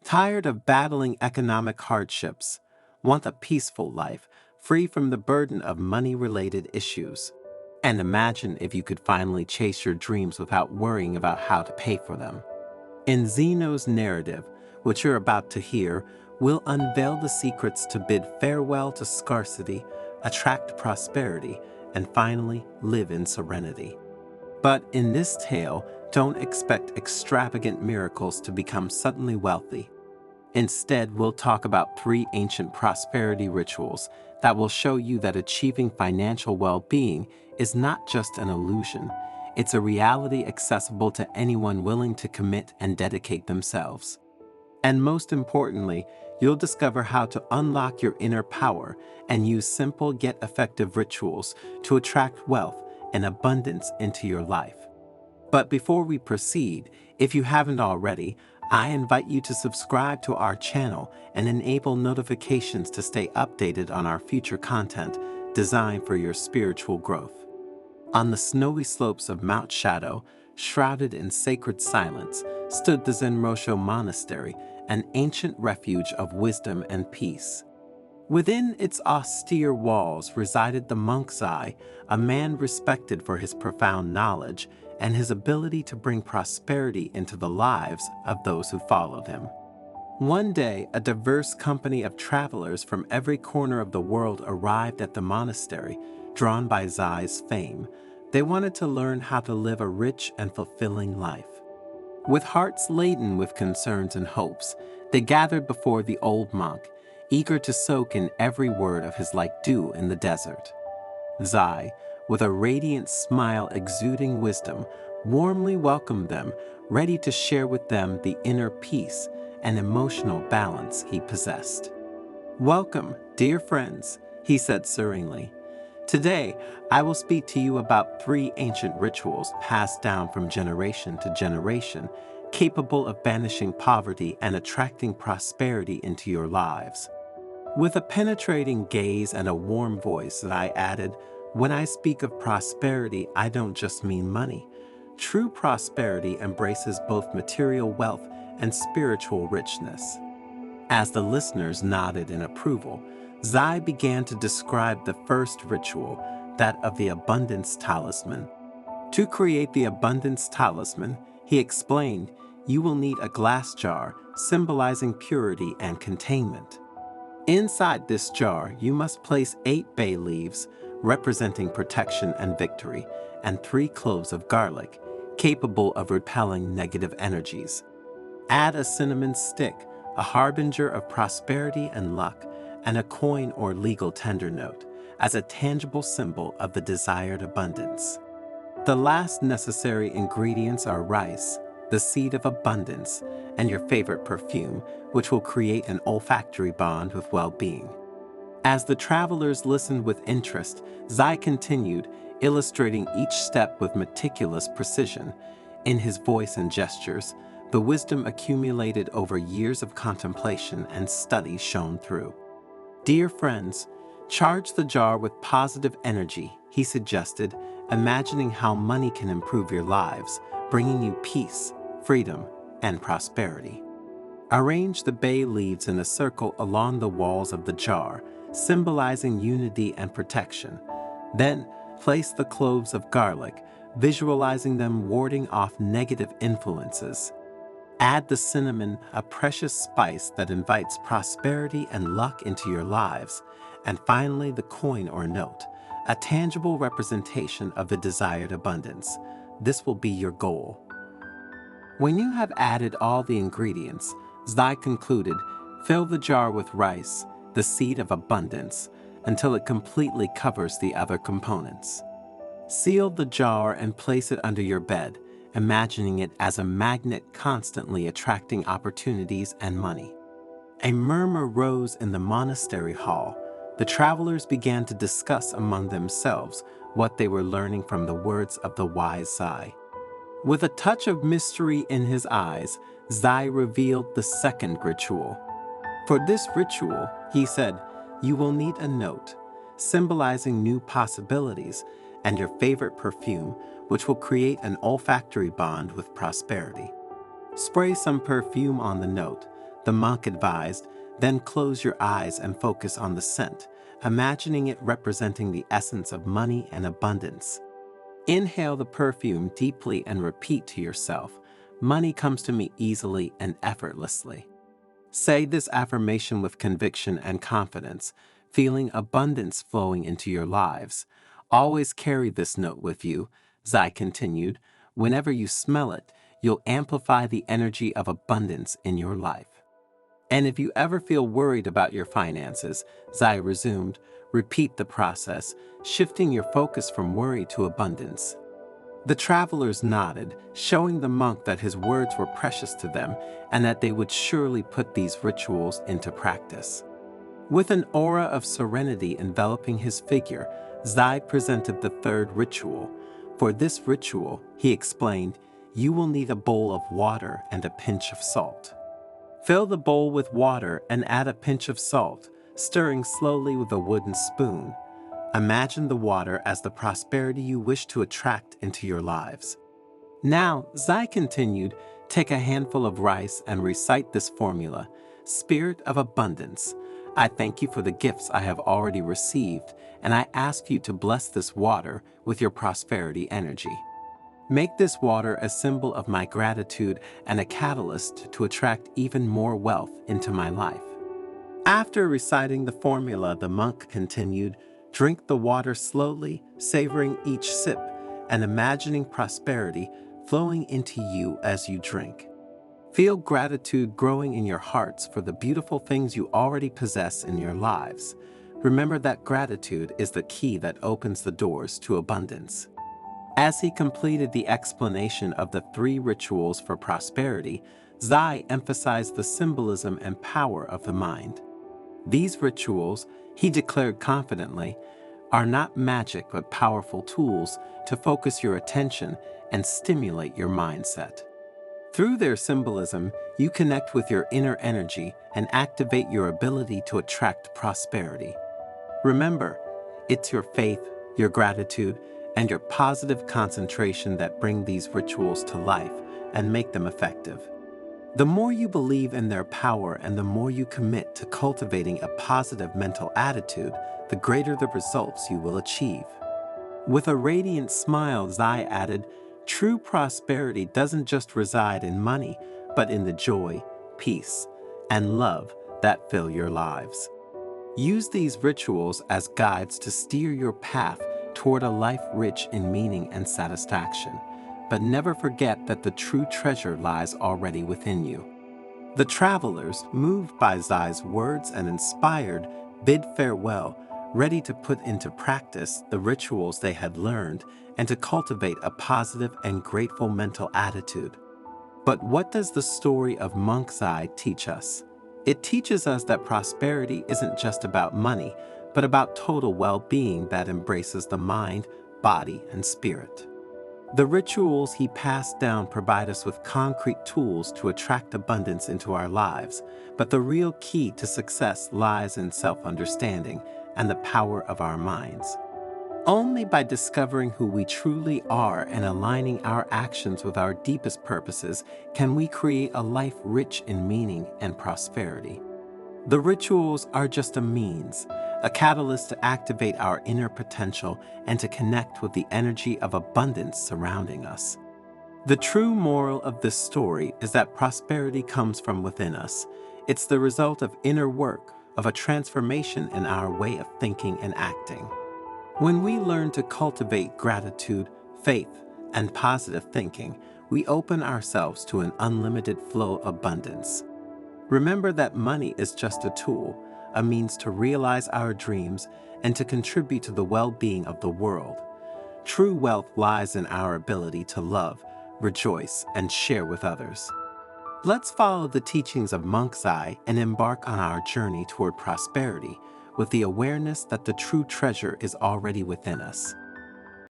Tired of battling economic hardships? Want a peaceful life, free from the burden of money-related issues? And imagine if you could finally chase your dreams without worrying about how to pay for them. In Zeno's narrative, which you're about to hear, we'll unveil the secrets to bid farewell to scarcity, attract prosperity, and finally live in serenity. But in this tale, don't expect extravagant miracles to become suddenly wealthy. Instead, we'll talk about 3 ancient prosperity rituals that will show you that achieving financial well-being is not just an illusion. It's a reality accessible to anyone willing to commit and dedicate themselves. And most importantly, you'll discover how to unlock your inner power and use simple yet effective rituals to attract wealth and abundance into your life. But before we proceed, if you haven't already, I invite you to subscribe to our channel and enable notifications to stay updated on our future content designed for your spiritual growth. On the snowy slopes of Mount Shadow, shrouded in sacred silence, stood the Zen Monastery, an ancient refuge of wisdom and peace. Within its austere walls resided the monk Zai, a man respected for his profound knowledge and his ability to bring prosperity into the lives of those who followed him. One day, a diverse company of travelers from every corner of the world arrived at the monastery, drawn by Zai's fame. They wanted to learn how to live a rich and fulfilling life. With hearts laden with concerns and hopes, they gathered before the old monk, eager to soak in every word of his like dew in the desert. Zai, with a radiant smile exuding wisdom, warmly welcomed them, ready to share with them the inner peace and emotional balance he possessed. "Welcome, dear friends," he said serenely. "Today, I will speak to you about 3 ancient rituals passed down from generation to generation, capable of banishing poverty and attracting prosperity into your lives." With a penetrating gaze and a warm voice, I added, "When I speak of prosperity, I don't just mean money. True prosperity embraces both material wealth and spiritual richness." As the listeners nodded in approval, Zai began to describe the first ritual, that of the Abundance Talisman. To create the Abundance Talisman, he explained, you will need a glass jar symbolizing purity and containment. Inside this jar, you must place 8 bay leaves, representing protection and victory, and 3 cloves of garlic, capable of repelling negative energies. Add a cinnamon stick, a harbinger of prosperity and luck, and a coin or legal tender note, as a tangible symbol of the desired abundance. The last necessary ingredients are rice, the seed of abundance, and your favorite perfume, which will create an olfactory bond with well-being. As the travelers listened with interest, Zai continued, illustrating each step with meticulous precision. In his voice and gestures, the wisdom accumulated over years of contemplation and study shone through. "Dear friends, charge the jar with positive energy," he suggested, imagining how money can improve your lives, bringing you peace, freedom, and prosperity. Arrange the bay leaves in a circle along the walls of the jar, symbolizing unity and protection. Then, place the cloves of garlic, visualizing them warding off negative influences. Add the cinnamon, a precious spice that invites prosperity and luck into your lives. And finally, the coin or note, a tangible representation of the desired abundance. This will be your goal. When you have added all the ingredients, Zai concluded, fill the jar with rice, the seed of abundance, until it completely covers the other components. Seal the jar and place it under your bed, imagining it as a magnet constantly attracting opportunities and money. A murmur rose in the monastery hall. The travelers began to discuss among themselves what they were learning from the words of the wise Zai. With a touch of mystery in his eyes, Zai revealed the second ritual. For this ritual, he said, you will need a note, symbolizing new possibilities, and your favorite perfume, which will create an olfactory bond with prosperity. Spray some perfume on the note, the monk advised. Then close your eyes and focus on the scent, imagining it representing the essence of money and abundance. Inhale the perfume deeply and repeat to yourself, "Money comes to me easily and effortlessly." Say this affirmation with conviction and confidence, feeling abundance flowing into your lives. Always carry this note with you, Zai continued. Whenever you smell it, you'll amplify the energy of abundance in your life. And if you ever feel worried about your finances, Zai resumed, repeat the process, shifting your focus from worry to abundance. The travelers nodded, showing the monk that his words were precious to them and that they would surely put these rituals into practice. With an aura of serenity enveloping his figure, Zai presented the third ritual. For this ritual, he explained, you will need a bowl of water and a pinch of salt. Fill the bowl with water and add a pinch of salt, stirring slowly with a wooden spoon. Imagine the water as the prosperity you wish to attract into your lives. Now, Zai continued, take a handful of rice and recite this formula, Spirit of Abundance. I thank you for the gifts I have already received, and I ask you to bless this water with your prosperity energy. Make this water a symbol of my gratitude and a catalyst to attract even more wealth into my life. After reciting the formula, the monk continued, drink the water slowly, savoring each sip, and imagining prosperity flowing into you as you drink. Feel gratitude growing in your hearts for the beautiful things you already possess in your lives. Remember that gratitude is the key that opens the doors to abundance. As he completed the explanation of the 3 rituals for prosperity, Zai emphasized the symbolism and power of the mind. These rituals, he declared confidently, are not magic but powerful tools to focus your attention and stimulate your mindset. Through their symbolism, you connect with your inner energy and activate your ability to attract prosperity. Remember, it's your faith, your gratitude, and your positive concentration that bring these rituals to life and make them effective. The more you believe in their power and the more you commit to cultivating a positive mental attitude, the greater the results you will achieve. With a radiant smile, Zai added, true prosperity doesn't just reside in money, but in the joy, peace, and love that fill your lives. Use these rituals as guides to steer your path toward a life rich in meaning and satisfaction. But never forget that the true treasure lies already within you. The travelers, moved by Zai's words and inspired, bid farewell, ready to put into practice the rituals they had learned and to cultivate a positive and grateful mental attitude. But what does the story of Monk Zai teach us? It teaches us that prosperity isn't just about money, but about total well-being that embraces the mind, body, and spirit. The rituals he passed down provide us with concrete tools to attract abundance into our lives, but the real key to success lies in self-understanding and the power of our minds. Only by discovering who we truly are and aligning our actions with our deepest purposes can we create a life rich in meaning and prosperity. The rituals are just a means, a catalyst to activate our inner potential and to connect with the energy of abundance surrounding us. The true moral of this story is that prosperity comes from within us. It's the result of inner work, of a transformation in our way of thinking and acting. When we learn to cultivate gratitude, faith, and positive thinking, we open ourselves to an unlimited flow of abundance. Remember that money is just a tool, a means to realize our dreams and to contribute to the well-being of the world. True wealth lies in our ability to love, rejoice, and share with others. Let's follow the teachings of Monk Zai and embark on our journey toward prosperity with the awareness that the true treasure is already within us.